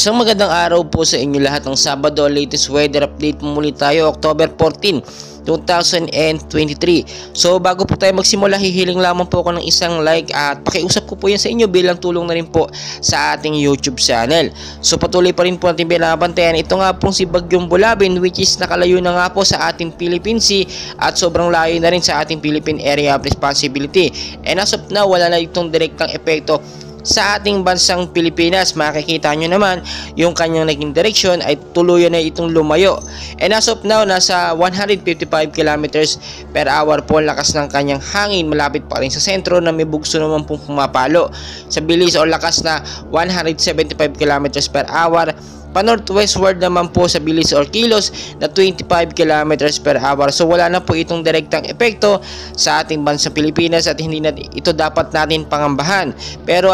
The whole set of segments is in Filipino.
Isang magandang araw po sa inyo lahat ng Sabado, latest weather update muli tayo, October 14, 2023. So bago po tayo magsimula, hihiling lamang po ako ng isang like at pakiusap ko po yan sa inyo bilang tulong na rin po sa ating YouTube channel. So patuloy pa rin po natin binabantayan. Ito nga pong si Bagyong Bulabin, which is nakalayo na nga po sa ating Philippine Sea at sobrang layo na rin sa ating Philippine Area of Responsibility. And as of now, wala na itong direktang epekto sa ating bansang Pilipinas. Makikita nyo naman yung kanyang naging direksyon ay tuluyan na itong lumayo. And as of now, nasa 155 kilometers per hour po ang lakas ng kanyang hangin. Malapit pa rin sa sentro na may bugso naman pong pumapalo sa bilis o lakas na 175 kilometers per hour. Pa-northwestward naman po sa bilis or kilos na 25 kilometers per hour. So wala na po itong direktang epekto sa ating bansang Pilipinas at hindi na ito dapat natin pangambahan. Pero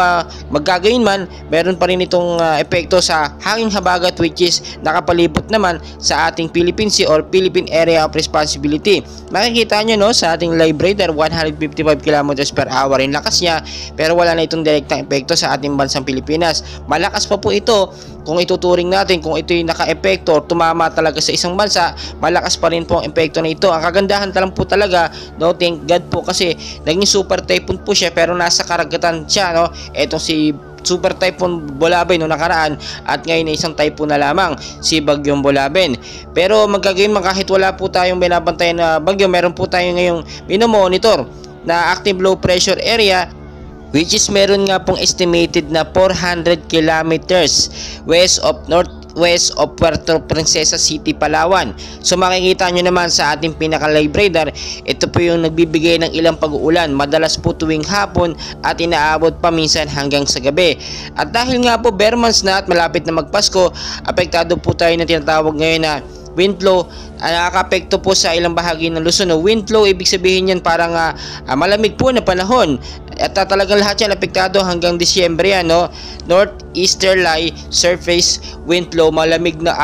magkagayon man, meron pa rin itong epekto sa hangin habagat, which is nakapalibot naman sa ating Philippine Sea or Philippine Area of Responsibility. Makikita nyo, no, sa ating live radar, 155 kilometers per hour yung lakas niya, pero wala na itong direktang epekto sa ating bansang Pilipinas. Malakas pa po ito kung ituturing natin kung ito yung naka-epekto or tumama talaga sa isang bansa. Malakas pa rin po ang epekto na ito. Ang kagandahan lang po talaga, no, thank God po, kasi naging super typhoon po siya pero nasa karagatan siya, no. Etong si Super Typhoon Bulabin no nakaraan at ngayon ay isang typhoon na lamang, si Bagyong Bulabin. Pero magkagayon man, kahit wala po tayong binabantayan na bagyo, meron po tayo ngayong minomonitor na active low pressure area, which is meron nga pong estimated na 400 kilometers west of Puerto Princesa City, Palawan. So makikita nyo naman sa ating pinaka-live radar, ito po yung nagbibigay ng ilang pag-uulan, madalas po tuwing hapon at inaabot pa minsan hanggang sa gabi. At dahil nga po bare months na at malapit na magpasko, apektado po tayo na tinatawag ngayon na wind low. Nakaka-apekto po sa ilang bahagi ng Luzon. Wind low, ibig sabihin yan parang malamig po na panahon. At talagang lahat yan apektado hanggang Disyembre yan, no? Northeasterly surface wind low, malamig na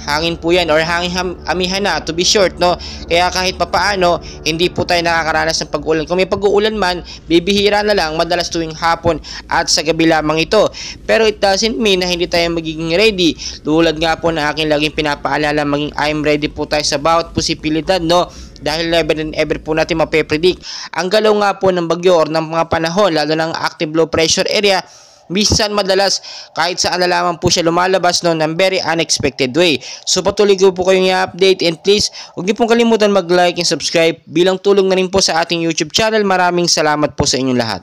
hangin po yan, or hangin amihan na to be short, no? Kaya kahit papaano, hindi po tayo nakakaranas ng pag-ulan. Kung may pag-uulan man, bibihira na lang, madalas tuwing hapon at sa gabi lamang ito. Pero it doesn't mean na hindi tayo magiging ready. Tulad nga po na aking laging pinapaalala, maging I'm ready po tayo sa bawat posibilidad, no? Dahil never and ever po natin mape-predict ang galaw nga po ng bagyo or ng mga panahon, lalo ng active low pressure area. Minsan madalas kahit saan na lamang po siya lumalabas, no, ng very unexpected way. So patuloy ko po kayong i-update, and please huwag niyo pong kalimutan mag-like and subscribe bilang tulong na rin po sa ating YouTube channel. Maraming salamat po sa inyong lahat.